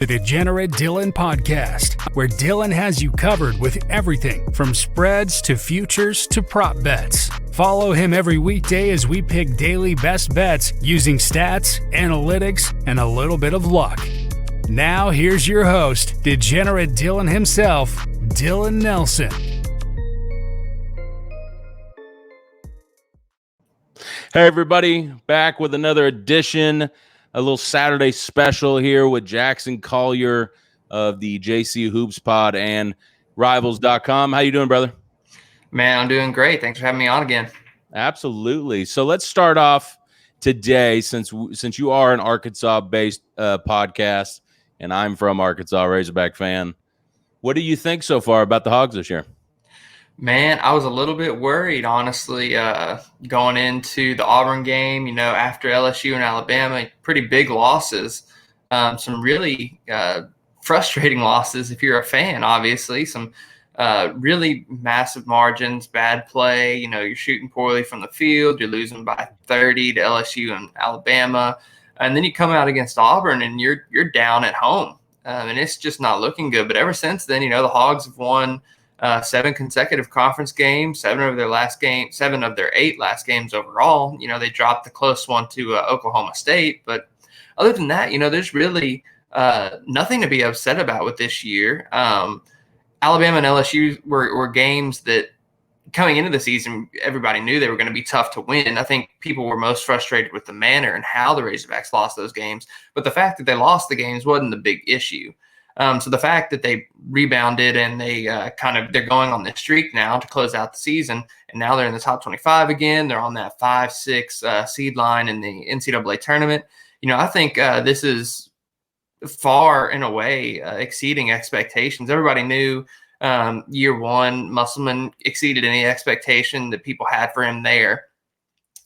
The Degenerate Dillon Podcast, where Dillon has you covered with everything from spreads to futures to prop bets. Follow him every weekday as we pick daily best bets using stats, analytics, and a little bit of luck. Now here's your host, Degenerate Dillon himself, Dylan Nelson. Hey everybody, back with another edition, a little Saturday special here with Jackson Collier of the JC Hoops Pod and Rivals.com. How you doing, brother? Man, I'm doing great. Thanks for having me on again. Absolutely. So let's start off today, since you are an Arkansas-based podcast, and I'm from Arkansas, Razorback fan. What do you think so far about the Hogs this year? Man, I was a little bit worried, honestly, going into the Auburn game, after LSU and Alabama, pretty big losses, some really frustrating losses if you're a fan, obviously, some really massive margins, bad play, you're shooting poorly from the field, you're losing by 30 to LSU and Alabama, and then you come out against Auburn and you're down at home, and it's just not looking good. But ever since then, the Hogs have won 7 consecutive conference games, 7 of their 8 last games overall. They dropped the close one to Oklahoma State. But other than that, there's really nothing to be upset about with this year. Alabama and LSU were games that coming into the season, everybody knew they were going to be tough to win. I think people were most frustrated with the manner and how the Razorbacks lost those games. But the fact that they lost the games wasn't the big issue. So the fact that they rebounded and they're going on this streak now to close out the season, and now they're in the top 25 again. They're on that 5-6 seed line in the NCAA tournament. I think this is far and away exceeding expectations. Everybody knew year one, Musselman exceeded any expectation that people had for him there.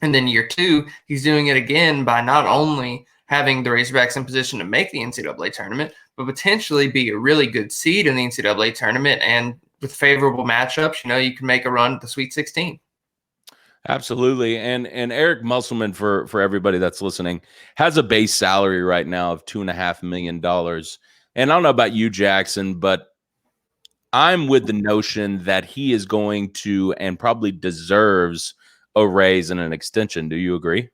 And then year two, he's doing it again by not only having the Razorbacks in position to make the NCAA tournament, but potentially be a really good seed in the NCAA tournament. And with favorable matchups, you can make a run at the Sweet 16. Absolutely. And Eric Musselman, for everybody that's listening, has a base salary right now of $2.5 million. And I don't know about you, Jackson, but I'm with the notion that he is going to and probably deserves a raise and an extension. Do you agree?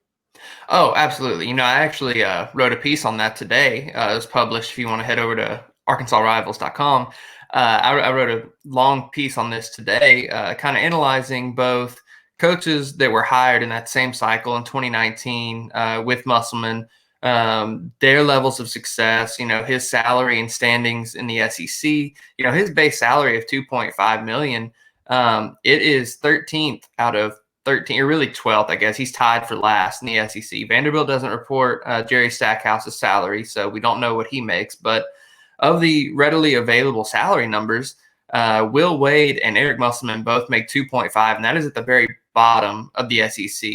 Oh, absolutely. I actually wrote a piece on that today. It was published. If you want to head over to ArkansasRivals.com, I wrote a long piece on this today, kind of analyzing both coaches that were hired in that same cycle in 2019 with Musselman, their levels of success, his salary and standings in the SEC, his base salary of $2.5 million. It is 13th out of 13, or really 12th, I guess. He's tied for last in the SEC. Vanderbilt doesn't report Jerry Stackhouse's salary, so we don't know what he makes. But of the readily available salary numbers, Will Wade and Eric Musselman both make 2.5, and that is at the very bottom of the SEC.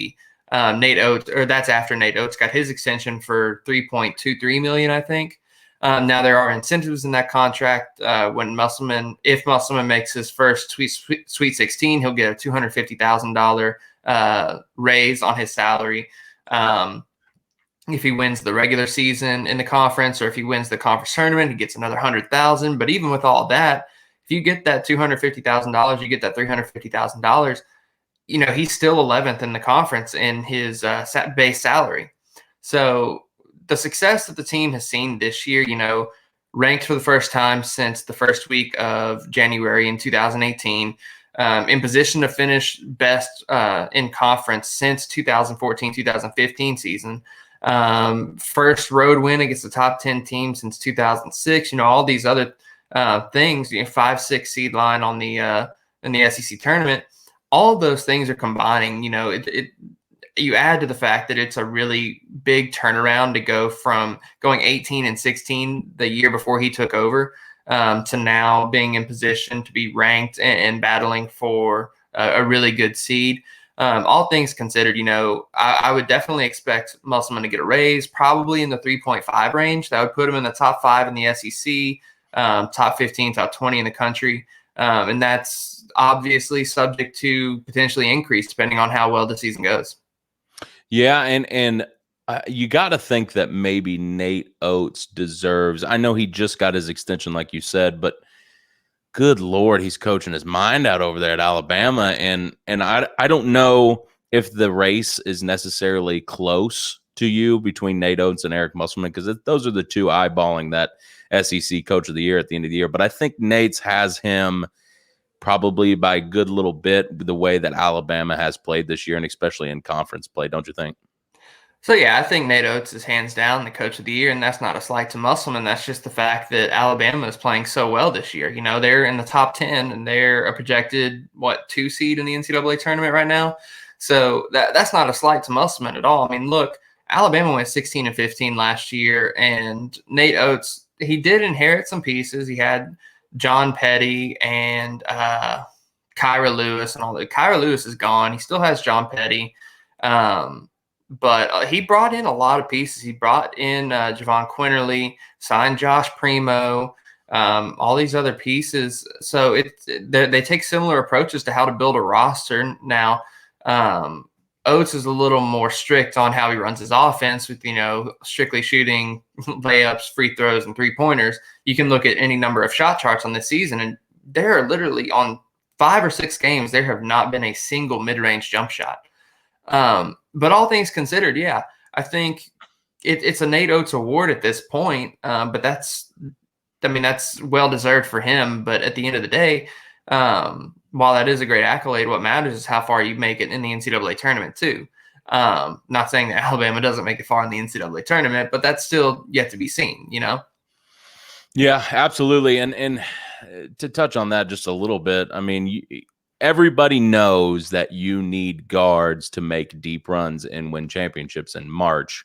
Nate Oates, or that's after Nate Oates got his extension for $3.23 million, I think. Now there are incentives in that contract. If Musselman makes his first Sweet 16, he'll get a $250,000 raise on his salary. If he wins the regular season in the conference, or if he wins the conference tournament, he gets another $100,000. But even with all that, if you get that $250,000, you get that $350,000. He's still 11th in the conference in his base salary. So the success that the team has seen this year, ranked for the first time since the first week of January in 2018, in position to finish best in conference since 2014-2015 season. First road win against the top 10 team since 2006. All these other things, 5-6 seed line on the in the SEC tournament. All of those things are combining. You add to the fact that it's a really big turnaround to go from going 18-16 the year before he took over to now being in position to be ranked and battling for a really good seed. All things considered, I would definitely expect Musselman to get a raise, probably in the 3.5 range. That would put him in the top 5 in the SEC, top 15, top 20 in the country. And that's obviously subject to potentially increase depending on how well the season goes. Yeah, and You got to think that maybe Nate Oates deserves. I know he just got his extension, like you said, but good Lord, he's coaching his mind out over there at Alabama, and I don't know if the race is necessarily close to you between Nate Oates and Eric Musselman, because those are the two eyeballing that SEC Coach of the Year at the end of the year. But I think Nate's has him probably by a good little bit the way that Alabama has played this year, and especially in conference play, don't you think? So, yeah, I think Nate Oates is hands down the Coach of the Year, and that's not a slight to Musselman. That's just the fact that Alabama is playing so well this year. You know, they're in the top 10, and they're a projected, 2 seed in the NCAA tournament right now. So that's not a slight to Musselman at all. I mean, look, Alabama went 16-15 last year, and Nate Oates, he did inherit some pieces. He had John Petty and Kyra Lewis and all that. Kyra Lewis is gone. He still has John Petty. But he brought in a lot of pieces. He brought in Javon Quinterly, signed Josh Primo, all these other pieces. So they take similar approaches to how to build a roster. Now, Oates is a little more strict on how he runs his offense with, strictly shooting layups, free throws, and three-pointers. You can look at any number of shot charts on this season, and there are literally on 5 or 6 games, there have not been a single mid-range jump shot. But all things considered, yeah, I think it's a Nate Oates award at this point. But that's well-deserved for him. But at the end of the day, while that is a great accolade, what matters is how far you make it in the NCAA tournament too. Not saying that Alabama doesn't make it far in the NCAA tournament, but that's still yet to be seen, Yeah, absolutely. And to touch on that just a little bit, I mean, everybody knows that you need guards to make deep runs and win championships in March,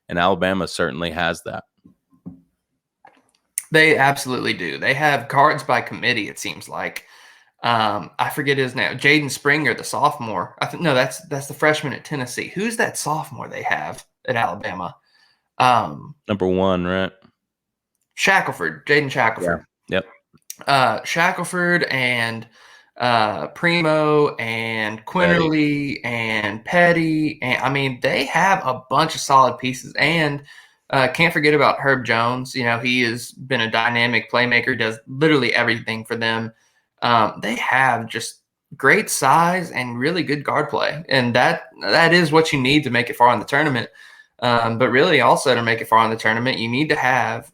and Alabama certainly has that. They absolutely do. They have guards by committee, it seems like. I forget his name. Jaden Springer, the sophomore. That's the freshman at Tennessee. Who's that sophomore they have at Alabama? Number 1, right? Shackelford, Jaden Shackelford. Yeah. Yep. Shackelford and Primo and Quinterly and Petty. And I mean, they have a bunch of solid pieces. And can't forget about Herb Jones. He has been a dynamic playmaker, does literally everything for them. They have just great size and really good guard play. And that is what you need to make it far in the tournament. But really also to make it far in the tournament, you need to have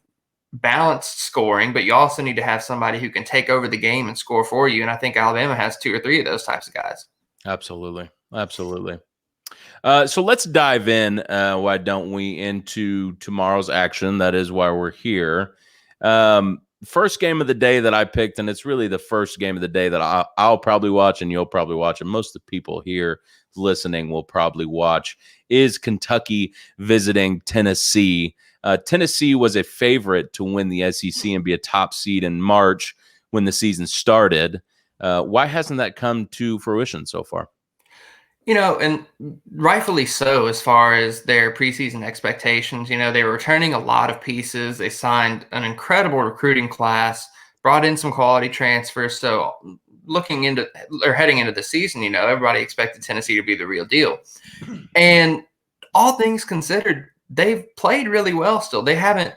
balanced scoring, but you also need to have somebody who can take over the game and score for you. And I think Alabama has 2 or 3 of those types of guys. Absolutely. So let's dive in, why don't we, into tomorrow's action. That is why we're here. First game of the day that I picked, and it's really the first game of the day that I'll probably watch and you'll probably watch, and most of the people here listening will probably watch, is Kentucky visiting Tennessee. Tennessee was a favorite to win the SEC and be a top seed in March when the season started. Why hasn't that come to fruition so far? And rightfully so as far as their preseason expectations. They were returning a lot of pieces. They signed an incredible recruiting class, brought in some quality transfers. So heading into the season, everybody expected Tennessee to be the real deal. And all things considered, they've played really well still. They haven't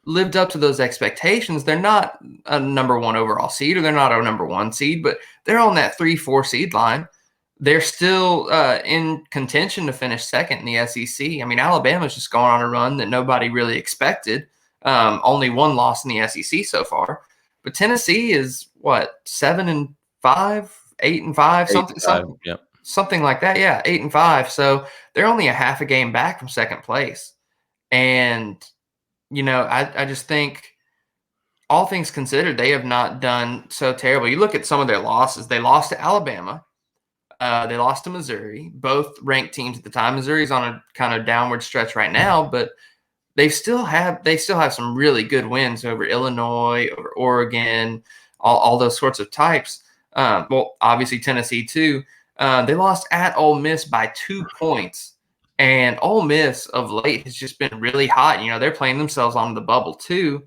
lived up to those expectations. They're not a number 1 overall seed, or they're not a number 1 seed, but they're on that 3-4 seed line. They're still in contention to finish second in the SEC. I mean, Alabama's just going on a run that nobody really expected. Only 1 loss in the SEC so far. But Tennessee is, 7-5, 8-5, something like that. Yeah, 8-5. So they're only a half a game back from second place. And, I just think, all things considered, they have not done so terrible. You look at some of their losses. They lost to Alabama. They lost to Missouri, both ranked teams at the time. Missouri's on a kind of downward stretch right now, but they still have some really good wins over Illinois, over Oregon, all those sorts of types. Obviously Tennessee too. They lost at Ole Miss by 2 points. And Ole Miss of late has just been really hot. They're playing themselves on the bubble too.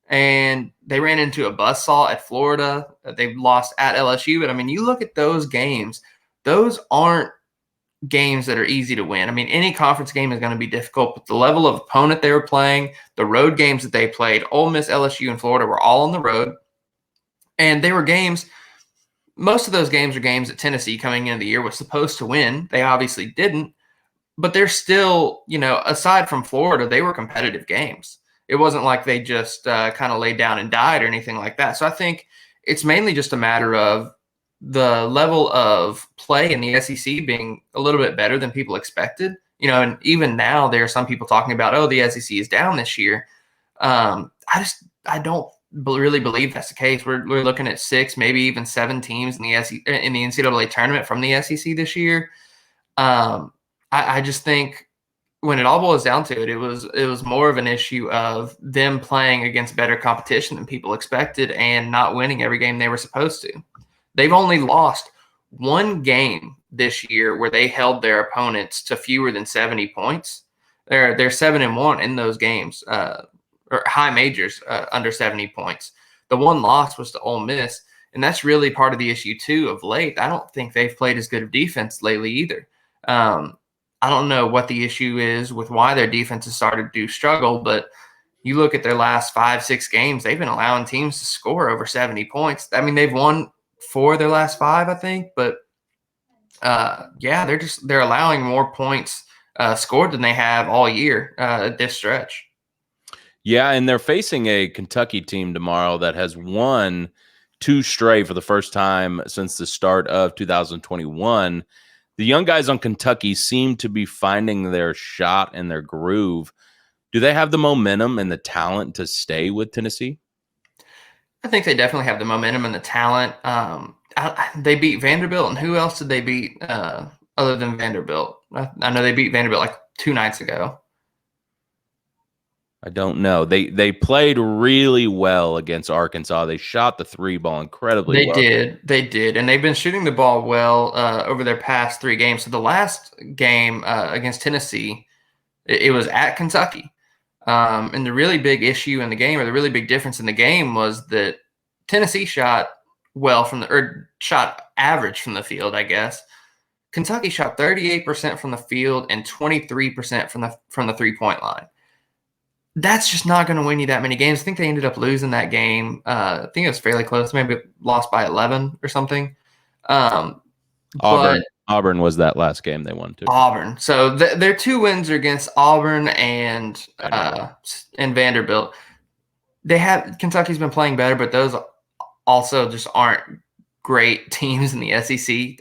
And they ran into a buzzsaw at Florida. They've lost at LSU. But, I mean, you look at those games, those aren't games that are easy to win. I mean, any conference game is going to be difficult, but the level of opponent they were playing, the road games that they played, Ole Miss, LSU, and Florida were all on the road. And they were games, most of those games are games that Tennessee coming into the year was supposed to win. They obviously didn't, but they're still, aside from Florida, they were competitive games. It wasn't like they just kind of laid down and died or anything like that. So I think it's mainly just a matter of the level of play in the SEC being a little bit better than people expected. And even now there are some people talking about, oh, the SEC is down this year. I don't really believe that's the case. We're looking at 6, maybe even 7 teams in the NCAA tournament from the SEC this year. I just think when it all boils down to it, it was more of an issue of them playing against better competition than people expected and not winning every game they were supposed to. They've only lost one game this year where they held their opponents to fewer than 70 points. They're 7-1 in those games, or high majors under 70 points. The one loss was to Ole Miss, and that's really part of the issue too of late. I don't think they've played as good of defense lately either. I don't know what the issue is with why their defense has started to struggle, but you look at their last 5-6 games, they've been allowing teams to score over 70 points. I mean, they've won 4 of their last 5, I think, but they're allowing more points scored than they have all year at this stretch. Yeah, and they're facing a Kentucky team tomorrow that has won 2 straight for the first time since the start of 2021. The young guys on Kentucky seem to be finding their shot and their groove. Do they have the momentum and the talent to stay with Tennessee? I think they definitely have the momentum and the talent. They beat Vanderbilt, and who else did they beat other than Vanderbilt? I know they beat Vanderbilt like 2 nights ago. I don't know. They played really well against Arkansas. They shot the 3 ball incredibly well. They did. And they've been shooting the ball well over their past 3 games. So the last game against Tennessee, it was at Kentucky. And the really big issue in the game, or the really big difference in the game, was that Tennessee shot shot average from the field, I guess. Kentucky shot 38% from the field and 23% from the 3-point line. That's just not going to win you that many games. I think they ended up losing that game. I think it was fairly close. Maybe lost by 11 or something. Auburn was that last game they won too. Auburn. So their 2 wins are against Auburn and Vanderbilt. Kentucky's been playing better, but those also just aren't great teams in the SEC.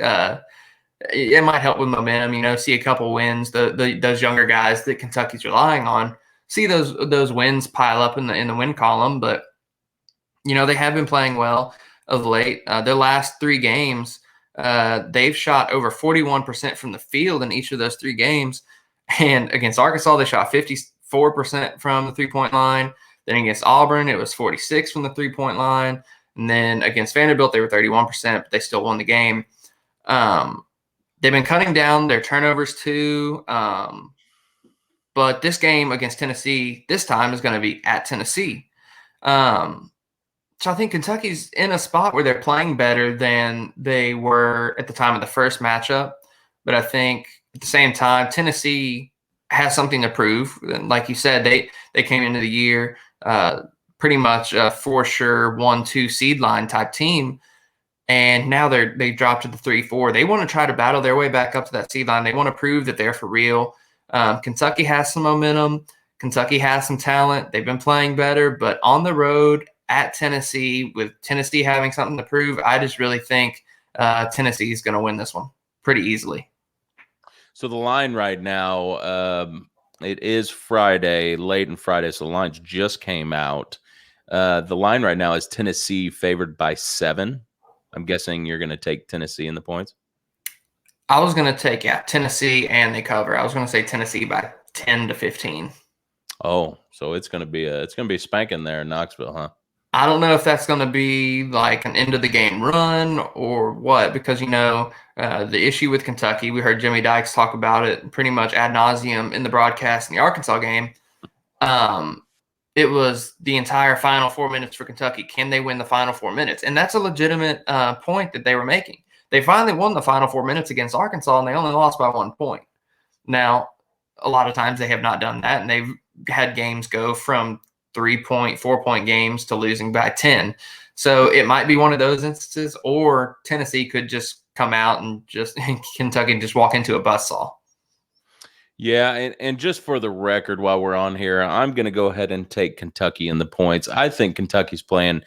It might help with momentum. See a couple wins. Those younger guys that Kentucky's relying on. See those wins pile up in the win column, but they have been playing well of late. Their last 3 games, they've shot over 41% from the field in each of those 3 games. And against Arkansas, they shot 54% from the 3-point line. Then against Auburn, it was 46 from the 3-point line. And then against Vanderbilt, they were 31%, but they still won the game. They've been cutting down their turnovers too. But this game against Tennessee this time is going to be at Tennessee. So I think Kentucky's in a spot where they're playing better than they were at the time of the first matchup. But I think at the same time, Tennessee has something to prove. And like you said, they came into the year pretty much for sure 1-2 seed line type team. And now they dropped to the 3-4. They want to try to battle their way back up to that seed line. They want to prove that they're for real. Kentucky has some momentum. Kentucky has some talent. They've been playing better, but on the road at Tennessee, with Tennessee having something to prove, I just really think Tennessee is going to win this one pretty easily. So the line right now, it is Friday, late in Friday, so the lines just came out. The line right now is Tennessee favored by 7. I'm guessing you're going to take Tennessee in the points. I was going to take Tennessee and they cover. I was going to say Tennessee by 10 to 15. Oh, so it's going to be a spanking there in Knoxville, huh? I don't know if that's going to be like an end of the game run or what, because the issue with Kentucky, we heard Jimmy Dykes talk about it pretty much ad nauseum in the broadcast in the Arkansas game. It was the entire final 4 minutes for Kentucky. Can they win the final 4 minutes? And that's a legitimate point that they were making. They finally won the final 4 minutes against Arkansas, and they only lost by 1 point. Now, a lot of times they have not done that, and they've had games go from 3-point, 4-point games to losing by 10. So it might be one of those instances, or Tennessee could just come out and Kentucky just walk into a buzzsaw. Yeah, and just for the record, while we're on here, I'm going to go ahead and take Kentucky in the points. I think Kentucky's playing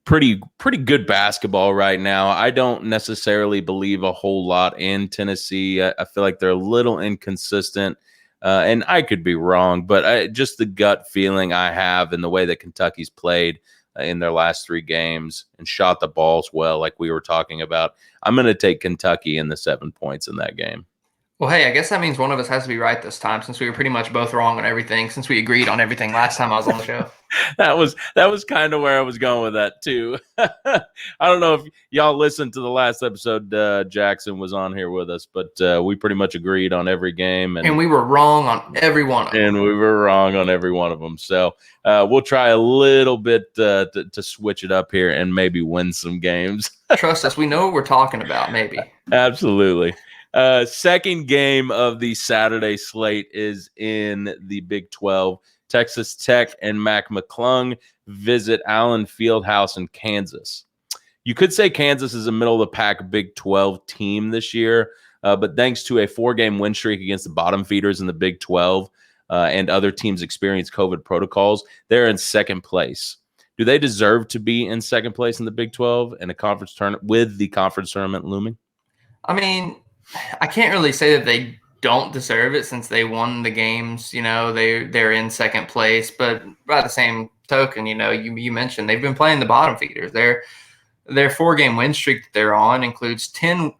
pretty good basketball right now. I don't necessarily believe a whole lot in Tennessee. I feel like they're a little inconsistent, and I could be wrong, but just the gut feeling I have in the way that Kentucky's played in their last 3 games and shot the balls well, like we were talking about. I'm going to take Kentucky in the 7 points in that game. Well, hey, I guess that means one of us has to be right this time, since we were pretty much both wrong on everything, since we agreed on everything last time I was on the show. That was kind of where I was going with that too. I don't know if y'all listened to the last episode. Jackson was on here with us, but we pretty much agreed on every game, and we were wrong on every one of them. And we were wrong on every one of them. So we'll try a little bit to switch it up here and maybe win some games. Trust us, we know what we're talking about. Maybe. Absolutely. Second game of the Saturday slate is in the Big 12. Texas Tech and Mac McClung visit Allen Fieldhouse in Kansas. You could say Kansas is a middle-of-the-pack Big 12 team this year, but thanks to a 4-game win streak against the bottom feeders in the Big 12 and other teams experience COVID protocols, they're in second place. Do they deserve to be in second place in the Big 12 in a conference tournament with the conference tournament looming? I mean, I can't really say that they don't deserve it since they won the games. They're in second place, but by the same token, you mentioned they've been playing the bottom feeders. Their 4-game win streak that they're on includes 2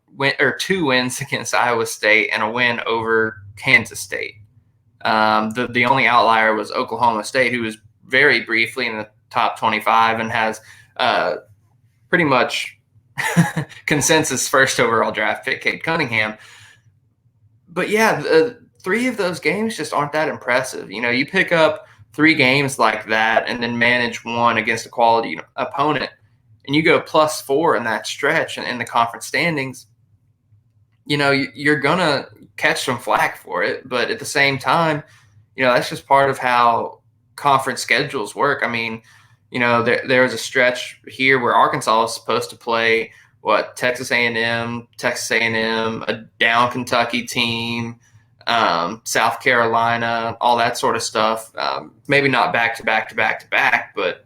wins against Iowa State and a win over Kansas State. The only outlier was Oklahoma State, who was very briefly in the top 25 and has pretty much consensus first overall draft pick, Cade Cunningham. But yeah, 3 of those games just aren't that impressive. You pick up 3 games like that and then manage 1 against a quality opponent, and you go +4 in that stretch and in the conference standings. You're gonna catch some flack for it, but at the same time, that's just part of how conference schedules work. I mean, there was a stretch here where Arkansas was supposed to play Texas A&M, a down Kentucky team, South Carolina, all that sort of stuff. Maybe not back to back, but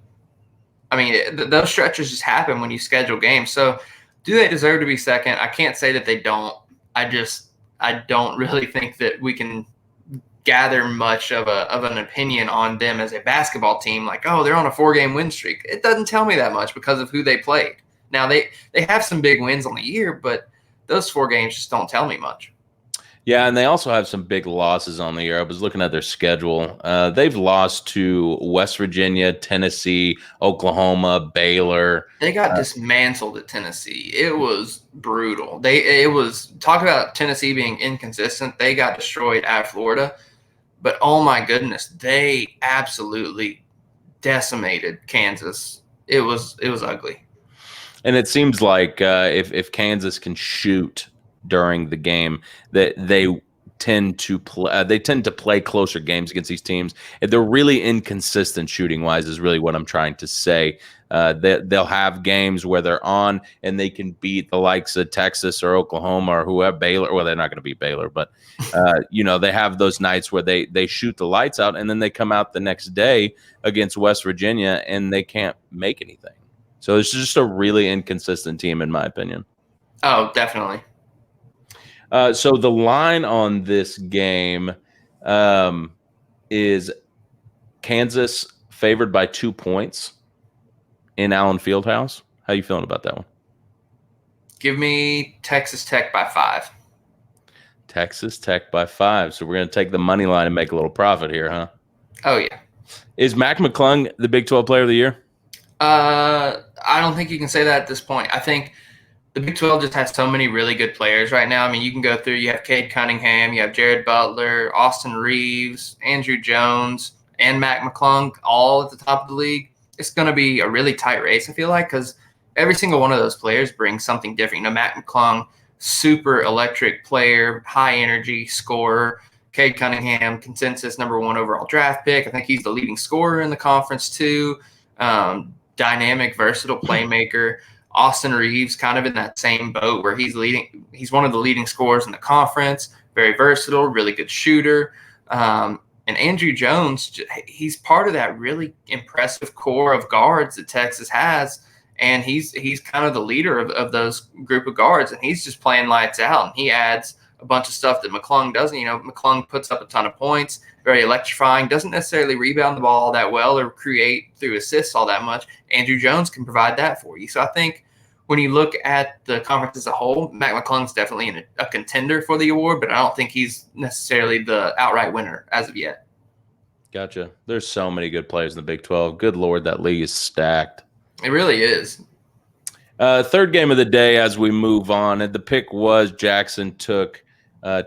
I mean, those stretches just happen when you schedule games. So, do they deserve to be second? I can't say that they don't. I don't really think that we can gather much of an opinion on them as a basketball team. Like, oh, they're on a 4-game win streak. It doesn't tell me that much because of who they played. Now, they have some big wins on the year, but those 4 games just don't tell me much. Yeah, and they also have some big losses on the year. I was looking at their schedule. They've lost to West Virginia, Tennessee, Oklahoma, Baylor. They got dismantled at Tennessee. It was brutal. Talk about Tennessee being inconsistent. They got destroyed at Florida. But, oh, my goodness, they absolutely decimated Kansas. It was ugly. And it seems like if Kansas can shoot during the game, that they tend to play closer games against these teams. If they're really inconsistent shooting wise is really what I'm trying to say. They'll have games where they're on and they can beat the likes of Texas or Oklahoma or whoever, Baylor. Well, they're not going to beat Baylor, but they have those nights where they shoot the lights out and then they come out the next day against West Virginia and they can't make anything. So it's just a really inconsistent team, in my opinion. Oh, definitely. So the line on this game is Kansas favored by 2 points in Allen Fieldhouse. How you feeling about that one? Give me Texas Tech by 5. Texas Tech by 5. So we're going to take the money line and make a little profit here, huh? Oh, yeah. Is Mac McClung the Big 12 Player of the Year? I don't think you can say that at this point. I think the Big 12 just has so many really good players right now. I mean, you can go through. You have Cade Cunningham, you have Jared Butler, Austin Reeves, Andrew Jones, and Mac McClung all at the top of the league. It's going to be a really tight race, I feel like, because every single one of those players brings something different. Matt McClung, super electric player, high energy scorer. Cade Cunningham, consensus #1 overall draft pick. I think he's the leading scorer in the conference too. Dynamic, versatile playmaker. Austin Reeves, kind of in that same boat where he's one of the leading scorers in the conference. Very versatile, really good shooter. And Andrew Jones, he's part of that really impressive core of guards that Texas has. And he's kind of the leader of those group of guards, and he's just playing lights out. And he adds a bunch of stuff that McClung doesn't. McClung puts up a ton of points, very electrifying, doesn't necessarily rebound the ball that well or create through assists all that much. Andrew Jones can provide that for you. So I think when you look at the conference as a whole, Matt McClung's definitely a contender for the award, but I don't think he's necessarily the outright winner as of yet. Gotcha. There's so many good players in the Big 12. Good Lord, that league is stacked. It really is. Third game of the day as we move on, and the pick was Jackson took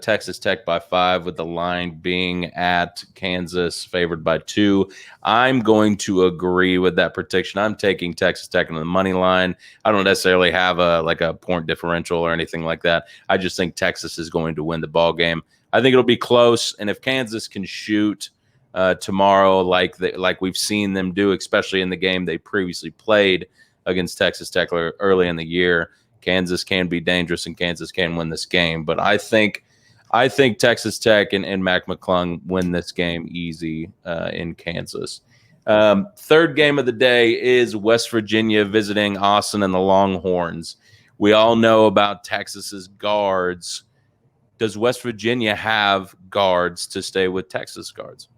Texas Tech by 5, with the line being at Kansas, favored by 2. I'm going to agree with that prediction. I'm taking Texas Tech on the money line. I don't necessarily have a point differential or anything like that. I just think Texas is going to win the ball game. I think it'll be close, and if Kansas can shoot tomorrow like we've seen them do, especially in the game they previously played against Texas Tech early in the year, Kansas can be dangerous and Kansas can win this game. But I think Texas Tech and Mac McClung win this game easy in Kansas. Third game of the day is West Virginia visiting Austin and the Longhorns. We all know about Texas's guards. Does West Virginia have guards to stay with Texas guards?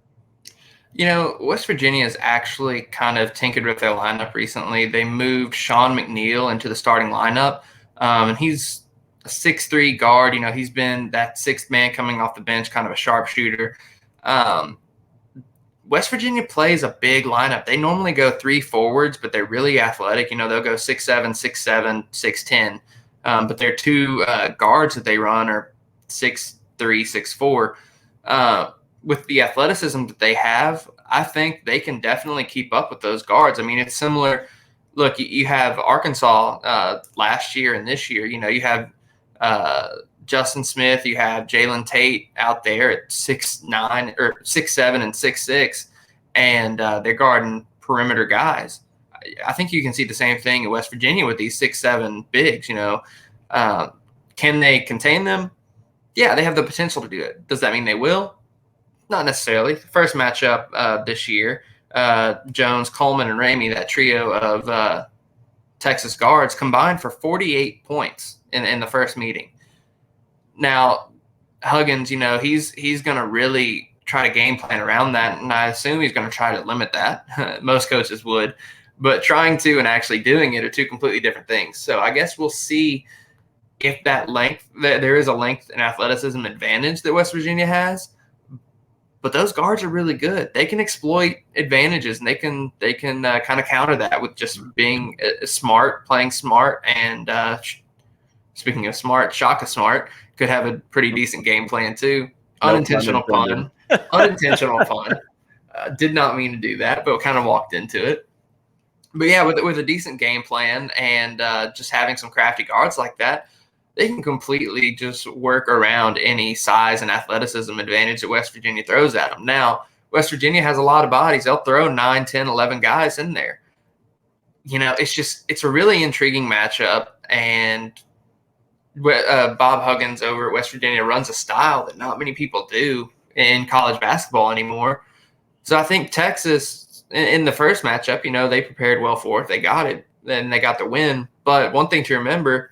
West Virginia has actually kind of tinkered with their lineup recently. They moved Sean McNeil into the starting lineup, and he's a 6'3" guard. He's been that sixth man coming off the bench, kind of a sharpshooter. West Virginia plays a big lineup. They normally go 3 forwards, but they're really athletic. They'll go 6'7", 6'7", 6'10", but their 2 guards that they run are 6'3", 6'4". With the athleticism that they have, I think they can definitely keep up with those guards. I mean, it's similar. Look, you have Arkansas last year and this year. You have Justin Smith, you have Jalen Tate out there at 6'9" or 6'7" and 6'6", and they're guarding perimeter guys. I think you can see the same thing in West Virginia with these 6'7" bigs. Can they contain them? Yeah, they have the potential to do it. Does that mean they will? Not necessarily. The first matchup this year, Jones, Coleman, and Ramey, that trio of Texas guards, combined for 48 points in the first meeting. Now, Huggins, he's going to really try to game plan around that, and I assume he's going to try to limit that. Most coaches would. But trying to and actually doing it are 2 completely different things. So I guess we'll see if that there is a length and athleticism advantage that West Virginia has. But those guards are really good. They can exploit advantages, and they can kind of counter that with just being smart, playing smart. And speaking of smart, Shaka Smart could have a pretty decent game plan too. Unintentional pun. Unintentional pun. Did not mean to do that, but kind of walked into it. But yeah, with a decent game plan and just having some crafty guards like that, they can completely just work around any size and athleticism advantage that West Virginia throws at them. Now, West Virginia has a lot of bodies. They'll throw 9, 10, 11 guys in there. It's a really intriguing matchup. And Bob Huggins over at West Virginia runs a style that not many people do in college basketball anymore. So I think Texas, in the first matchup, they prepared well for it. They got it. Then they got the win. But one thing to remember,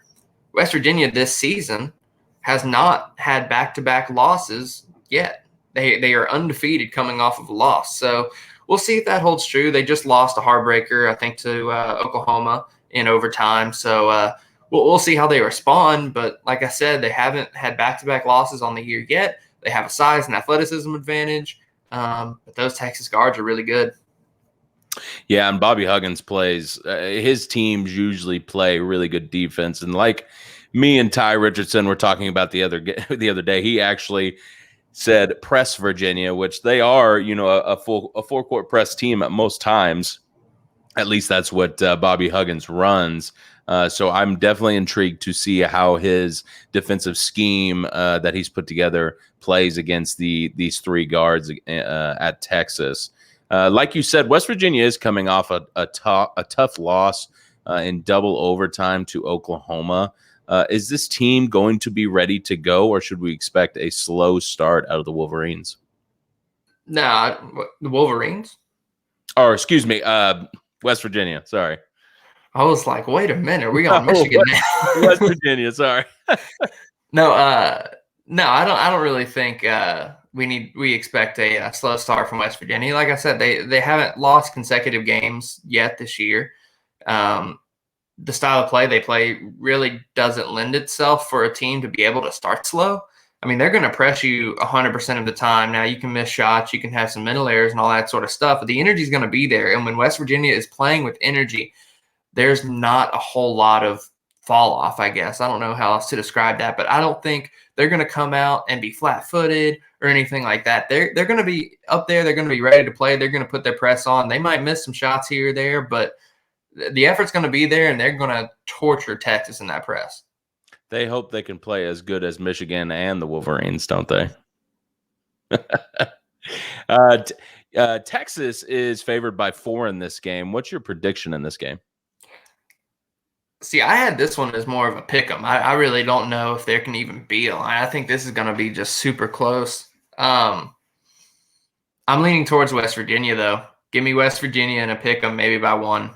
West Virginia this season has not had back-to-back losses yet. They are undefeated coming off of a loss. So we'll see if that holds true. They just lost a heartbreaker, I think, to Oklahoma in overtime. So we'll see how they respond. But like I said, they haven't had back-to-back losses on the year yet. They have a size and athleticism advantage. But those Texas guards are really good. Yeah, and Bobby Huggins plays his teams usually play really good defense. And like me and Ty Richardson were talking about the other day, he actually said press Virginia, which they are, a full court press team at most times. At least that's what Bobby Huggins runs. So I'm definitely intrigued to see how his defensive scheme that he's put together plays against these three guards at Texas. Like you said, West Virginia is coming off a tough loss in double overtime to Oklahoma. Is this team going to be ready to go, or should we expect a slow start out of the Wolverines? Nah, the Wolverines? Or excuse me, West Virginia. Sorry. I was like, wait a minute, we got Michigan now. West Virginia. Sorry. No, I don't really think we expect a slow start from West Virginia. Like I said, they haven't lost consecutive games yet this year. The style of play they play really doesn't lend itself for a team to be able to start slow. I mean, they're going to press you 100% of the time. Now, you can miss shots, you can have some mental errors and all that sort of stuff, but the energy is going to be there. And when West Virginia is playing with energy, there's not a whole lot of fall off, I guess. I don't know how else to describe that, but I don't think they're going to come out and be flat-footed or anything like that. They're going to be up there. They're going to be ready to play. They're going to put their press on. They might miss some shots here or there, but the effort's going to be there, and they're going to torture Texas in that press. They hope they can play as good as Michigan and the Wolverines, don't they? Texas is favored by 4 in this game. What's your prediction in this game? See, I had this one as more of a pick 'em. I really don't know if there can even be a line. I think this is going to be just super close. I'm leaning towards West Virginia, though. Give me West Virginia and a pick 'em, maybe by 1.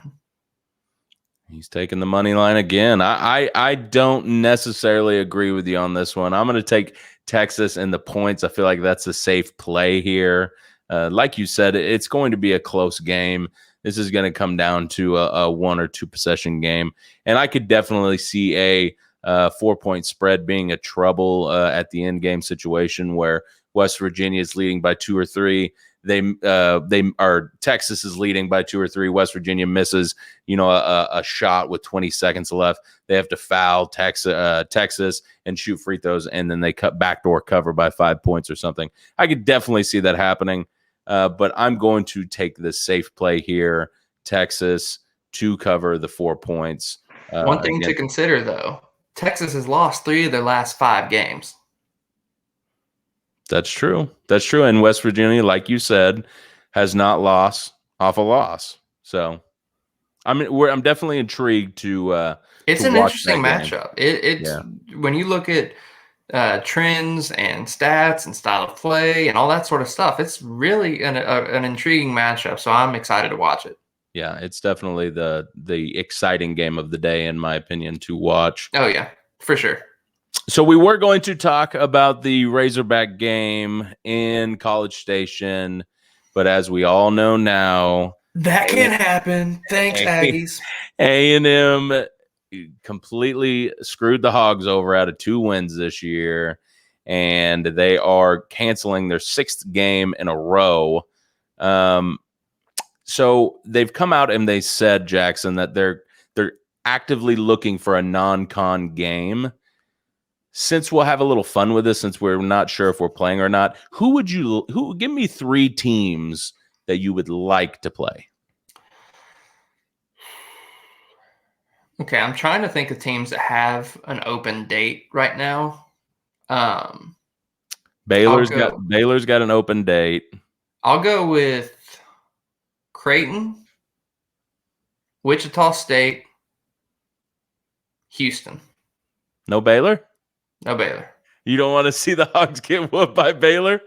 He's taking the money line again. I don't necessarily agree with you on this one. I'm going to take Texas and the points. I feel like that's a safe play here. Like you said, it's going to be a close game. This is going to come down to a 1 or 2 possession game. And I could definitely see a 4-point spread being a trouble at the end game situation where West Virginia is leading by 2 or 3. Texas is leading by 2 or 3. West Virginia misses, a shot with 20 seconds left. They have to foul Texas and shoot free throws, and then they cut backdoor cover by 5 points or something. I could definitely see that happening, but I'm going to take the safe play here, Texas to cover the 4 points. One thing to consider, though, Texas has lost 3 of their last 5 games. That's true. And West Virginia, like you said, has not lost off a loss. So, I'm definitely intrigued to. It's an interesting matchup. When you look at trends and stats and style of play and all that sort of stuff, it's really an intriguing matchup. So I'm excited to watch it. Yeah, it's definitely the exciting game of the day, in my opinion, to watch. Oh yeah, for sure. So we were going to talk about the Razorback game in College Station, but as we all know now, that can't happen. Thanks, Aggies. A&M completely screwed the Hogs over out of 2 wins this year, and they are canceling their 6th game in a row. So they've come out and they said, Jackson, that they're actively looking for a non-con game. Since we'll have a little fun with this, since we're not sure if we're playing or not, who give me 3 teams that you would like to play? Okay, I'm trying to think of teams that have an open date right now. Baylor's got an open date. I'll go with Creighton, Wichita State, Houston. No Baylor? No Baylor. You don't want to see the Hogs get whooped by Baylor?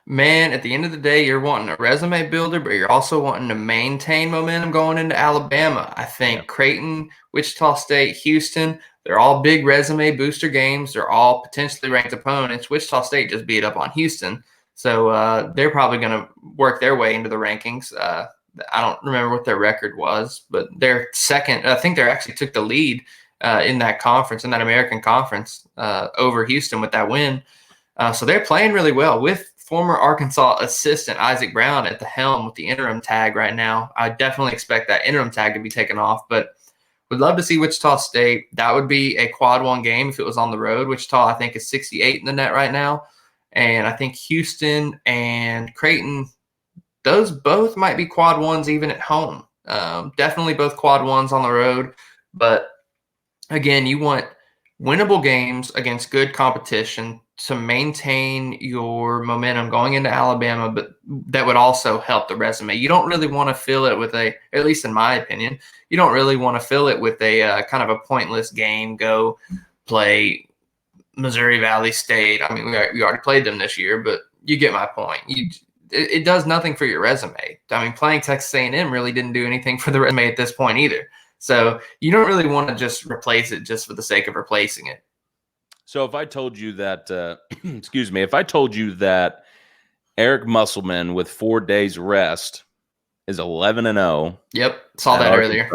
Man, at the end of the day, you're wanting a resume builder, but you're also wanting to maintain momentum going into Alabama. I think Creighton, Wichita State, Houston, they're all big resume booster games. They're all potentially ranked opponents. Wichita State just beat up on Houston, so they're probably going to work their way into the rankings. I don't remember what their record was, but they're second. I think they actually took the lead in that conference, in that American conference, over Houston with that win. So they're playing really well with former Arkansas assistant Isaac Brown at the helm with the interim tag right now. I definitely expect that interim tag to be taken off, but would love to see Wichita State. That would be a quad 1 game if it was on the road. Wichita, I think, is 68 in the net right now. And I think Houston and Creighton, those both might be quad 1s even at home. Definitely both quad ones on the road, but again, you want winnable games against good competition to maintain your momentum going into Alabama, but that would also help the resume. You don't really want to fill it with at least in my opinion, you don't really want to fill it with a kind of a pointless game. Go play Missouri Valley State. I mean, we already played them this year, but you get my point. It does nothing for your resume. I mean, playing Texas A&M really didn't do anything for the resume at this point either. So you don't really want to just replace it just for the sake of replacing it. So if I told you that, excuse me, if I told you that Eric Musselman with 4 days rest is 11-0. Yep, saw that earlier.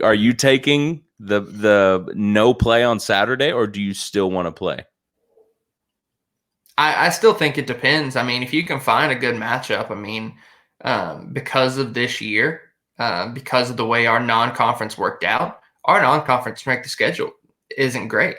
Are you taking the no play on Saturday, or do you still want to play? I still think it depends. I mean, if you can find a good matchup, I mean, because of this year, because of the way our non-conference worked out, our non-conference strength of schedule isn't great.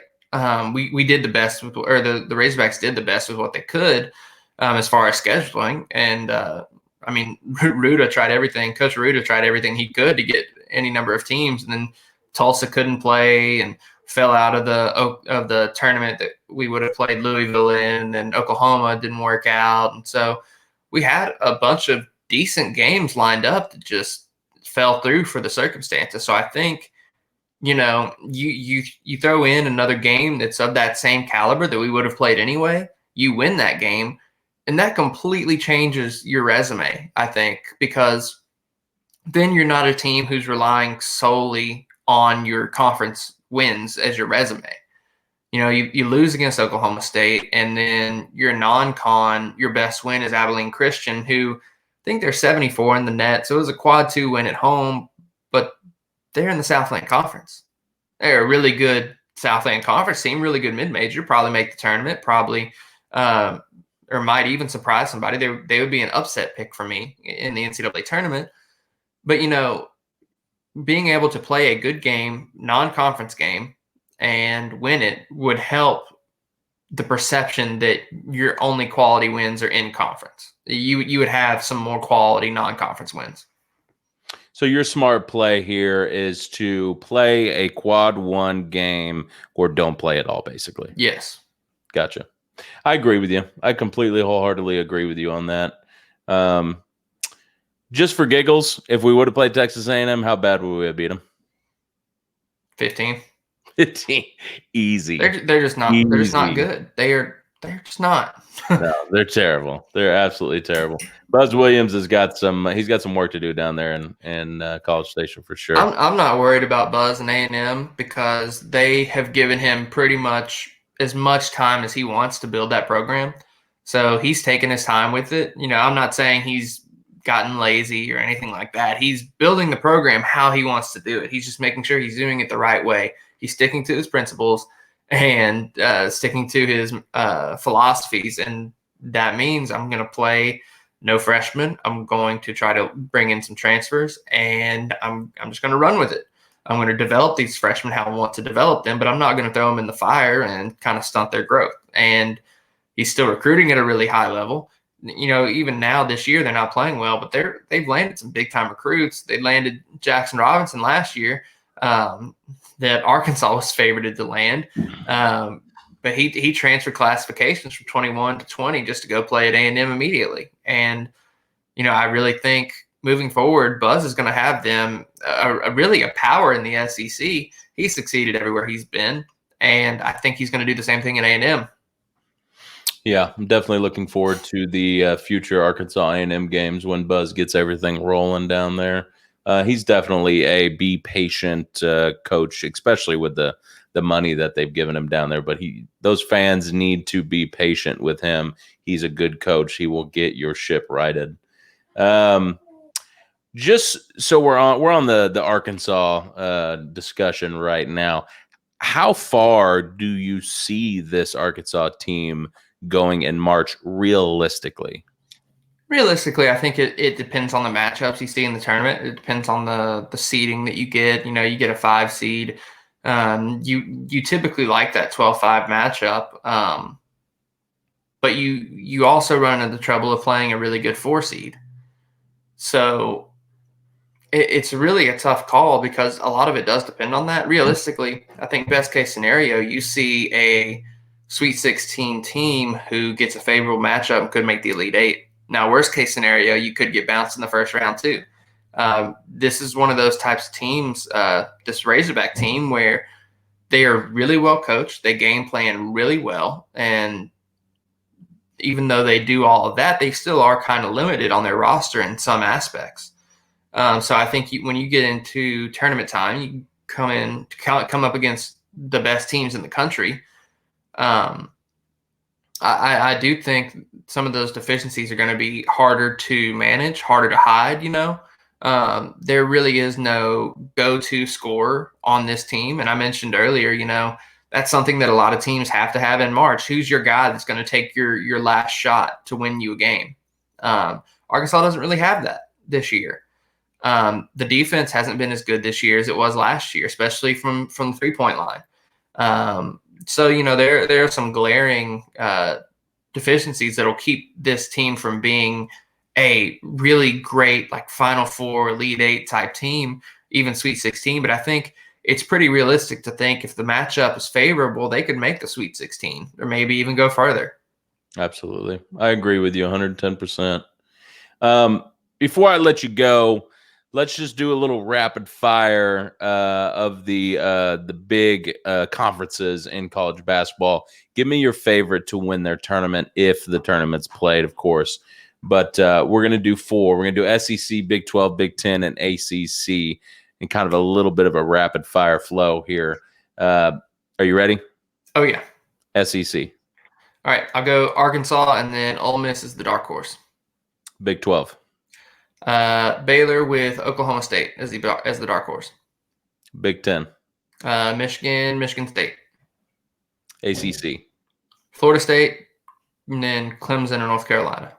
We did the best with, or the Razorbacks did the best with what they could as far as scheduling. And I mean, Ruda tried everything. Coach Ruda tried everything he could to get any number of teams, and then Tulsa couldn't play and fell out of the tournament that we would have played Louisville in, and Oklahoma didn't work out. And so we had a bunch of decent games lined up that just fell through for the circumstances. So I think, you know, you throw in another game that's of that same caliber that we would have played anyway, you win that game, and that completely changes your resume, I think, because then you're not a team who's relying solely on your conference wins as your resume. You know, you lose against Oklahoma State, and then your non-con, your best win is Abilene Christian, who I think they're 74 in the net. So it was a quad 2 win at home, but they're in the Southland Conference. They're a really good Southland Conference team, really good mid-major, probably make the tournament, probably or might even surprise somebody. They would be an upset pick for me in the NCAA tournament. But, you know, being able to play a good game, non-conference game, and win it would help the perception that your only quality wins are in conference. You would have some more quality non-conference wins. So your smart play here is to play a quad 1 game or don't play at all, basically. Yes. Gotcha. I agree with you. I completely wholeheartedly agree with you on that. Just for giggles, if we would have played Texas A&M, how bad would we have beat them? 15. 15. Easy. They're just not. Easy. They're just not good. They're just not. No, they're terrible. They're absolutely terrible. Buzz Williams has got some. He's got some work to do down there in College Station for sure. I'm not worried about Buzz and A&M because they have given him pretty much as much time as he wants to build that program. So he's taken his time with it. You know, I'm not saying he's gotten lazy or anything like that. He's building the program how he wants to do it. He's just making sure he's doing it the right way. He's sticking to his principles and sticking to his philosophies. And that means I'm going to play no freshmen. I'm going to try to bring in some transfers, and I'm just going to run with it. I'm going to develop these freshmen how I want to develop them, but I'm not going to throw them in the fire and kind of stunt their growth. And he's still recruiting at a really high level. You know, even now this year, they're not playing well, but they've landed some big time recruits. They landed Jackson Robinson last year that Arkansas was favored to land. But he transferred classifications from 21 to 20 just to go play at A&M immediately. And, you know, I really think moving forward, Buzz is going to have them really a power in the SEC. He's succeeded everywhere he's been, and I think he's going to do the same thing at A&M. Yeah, I'm definitely looking forward to the future Arkansas A&M games when Buzz gets everything rolling down there. He's definitely a be patient coach, especially with the money that they've given him down there. But those fans need to be patient with him. He's a good coach. He will get your ship righted. Just so we're on the Arkansas discussion right now. How far do you see this Arkansas team going in March realistically? Realistically, I think it depends on the matchups you see in the tournament. It depends on the seeding that you get. You know, you get a 5 seed. You typically like that 12-5 matchup. But you also run into the trouble of playing a really good 4 seed. So It's really a tough call because a lot of it does depend on that. Realistically, I think best case scenario, you see a Sweet 16 team who gets a favorable matchup and could make the Elite Eight. Now, worst case scenario, you could get bounced in the first round too. This is one of those types of teams, this Razorback team, where they are really well coached. They game plan really well. And even though they do all of that, they still are kind of limited on their roster in some aspects. So I think when you get into tournament time, you come up against the best teams in the country. I do think some of those deficiencies are going to be harder to manage, harder to hide. There really is no go-to scorer on this team, and I mentioned earlier, that's something that a lot of teams have to have in March. Who's your guy that's going to take your last shot to win you a game? Arkansas doesn't really have that this year. The defense hasn't been as good this year as it was last year, especially from the 3-point line. So there are some glaring deficiencies that'll keep this team from being a really great Final Four, Elite Eight type team, even Sweet 16. But I think it's pretty realistic to think if the matchup is favorable, they could make the Sweet 16 or maybe even go further. Absolutely. I agree with you 110%. Before I let you go, let's just do a little rapid fire of the big conferences in college basketball. Give me your favorite to win their tournament if the tournament's played, of course. But we're going to do 4. We're going to do SEC, Big 12, Big 10, and ACC, and kind of a little bit of a rapid fire flow here. Are you ready? Oh, yeah. SEC. All right. I'll go Arkansas, and then Ole Miss is the dark horse. Big 12. Baylor with Oklahoma State as the dark horse. Big 10. Michigan State. ACC. Florida State, and then Clemson and North Carolina.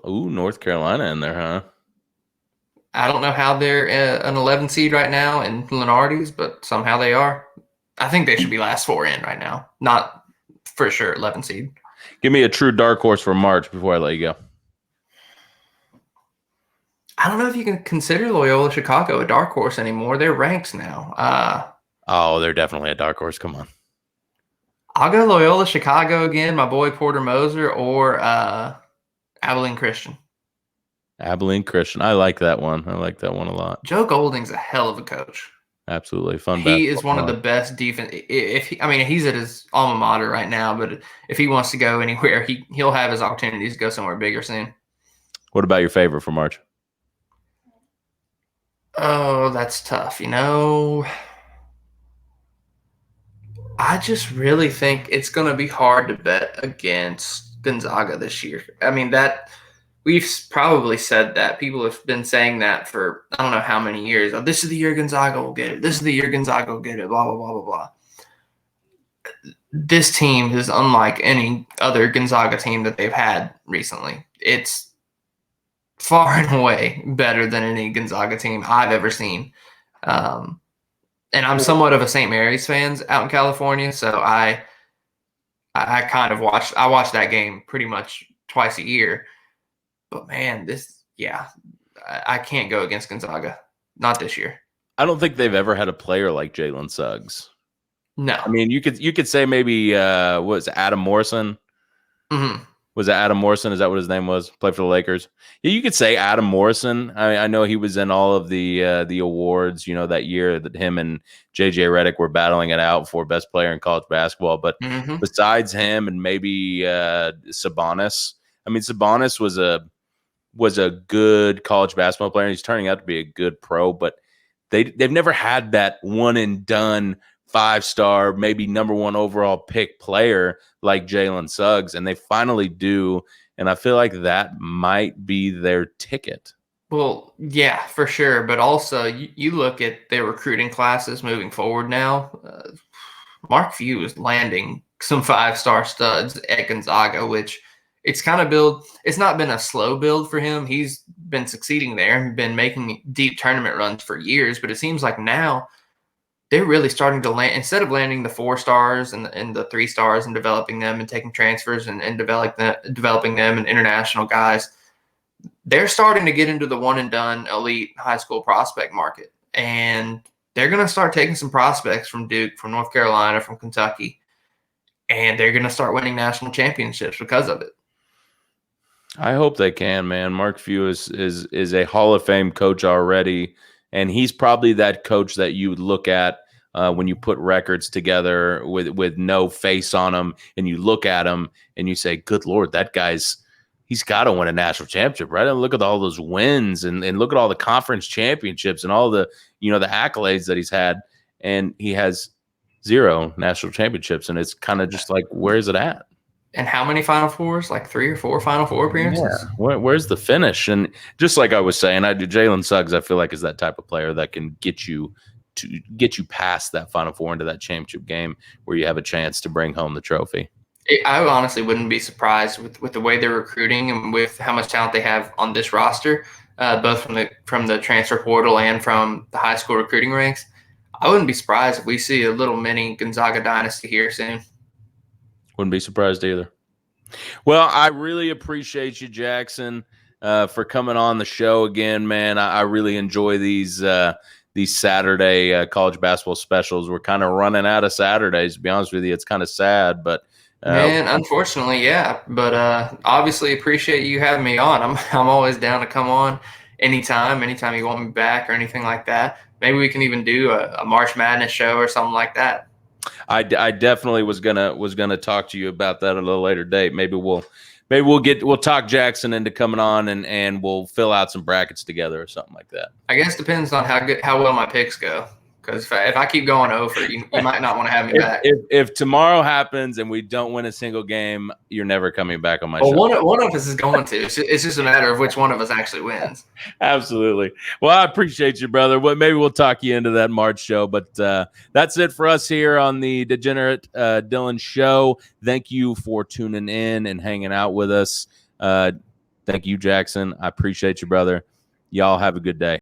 Ooh, North Carolina in there, huh? I don't know how they're an 11 seed right now in Lenardi's, but somehow they are. I think they should be last 4 in right now. Not for sure 11 seed. Give me a true dark horse for March before I let you go. I don't know if you can consider Loyola Chicago a dark horse anymore. They're ranked now. They're definitely a dark horse. Come on. I'll go Loyola Chicago again, my boy Porter Moser, or Abilene Christian. Abilene Christian. I like that one. I like that one a lot. Joe Golding's a hell of a coach. Absolutely. Fun. He is one of the best defense. He's at his alma mater right now, but if he wants to go anywhere, he'll have his opportunities to go somewhere bigger soon. What about your favorite for March? Oh, that's tough. I just really think it's going to be hard to bet against Gonzaga this year. That we've probably said that. People have been saying that for I don't know how many years. Oh, this is the year Gonzaga will get it. This is the year Gonzaga will get it. Blah, blah, blah, blah, blah. This team is unlike any other Gonzaga team that they've had recently. It's far and away better than any Gonzaga team I've ever seen. And I'm somewhat of a St. Mary's fan out in California, so I watch that game pretty much twice a year. But man, I can't go against Gonzaga. Not this year. I don't think they've ever had a player like Jalen Suggs. No. You could say maybe what was it, Adam Morrison? Mm-hmm. Was it Adam Morrison? Is that what his name was? Played for the Lakers. Yeah, you could say Adam Morrison. I know he was in all of the awards, that year that him and JJ Redick were battling it out for best player in college basketball. But besides him and maybe Sabonis, Sabonis was a good college basketball player. He's turning out to be a good pro, but they've never had that one and done 5-star, maybe number 1 overall pick player like Jalen Suggs, and they finally do. And I feel like that might be their ticket. Well, yeah, for sure. But also, you look at their recruiting classes moving forward now. Mark Few is landing some 5-star studs at Gonzaga, which it's kind of build. It's not been a slow build for him. He's been succeeding there and been making deep tournament runs for years. But it seems like now they're really starting to land, instead of landing the 4 stars and the 3 stars and developing them and taking transfers and developing them and international guys. they're starting to get into the one and done elite high school prospect market. And they're going to start taking some prospects from Duke, from North Carolina, from Kentucky, and they're going to start winning national championships because of it. I hope they can, man. Mark Few is a Hall of Fame coach already, and he's probably that coach that you would look at when you put records together with no face on them, and you look at him and you say, "Good Lord, that he's got to win a national championship, right?" And look at all those wins, and look at all the conference championships and all the the accolades that he's had, and he has 0 national championships, and it's kind of just like, where's it at? And how many Final Fours? Like 3 or 4 Final Four appearances? Yeah. Where's the finish? And just like I was saying, Jalen Suggs, I feel like, is that type of player that can get you past that Final Four into that championship game where you have a chance to bring home the trophy. I honestly wouldn't be surprised with the way they're recruiting and with how much talent they have on this roster, both from the transfer portal and from the high school recruiting ranks. I wouldn't be surprised if we see a little mini Gonzaga dynasty here soon. Wouldn't be surprised either. Well, I really appreciate you, Jackson, for coming on the show again, man. I really enjoy these Saturday college basketball specials. We're kind of running out of Saturdays, to be honest with you. It's kind of sad, but man, unfortunately, yeah. But obviously, appreciate you having me on. I'm always down to come on anytime you want me back or anything like that. Maybe we can even do a March Madness show or something like that. I definitely was gonna talk to you about that at a little later date. Maybe we'll talk Jackson into coming on and we'll fill out some brackets together or something like that. I guess depends on how well my picks go. Because if I keep going over, you might not want to have me back. If tomorrow happens and we don't win a single game, you're never coming back on my show. One of us is going to. It's just a matter of which one of us actually wins. Absolutely. Well, I appreciate you, brother. Well, maybe we'll talk you into that March show. But that's it for us here on the Degenerate Dillon Show. Thank you for tuning in and hanging out with us. Thank you, Jackson. I appreciate you, brother. Y'all have a good day.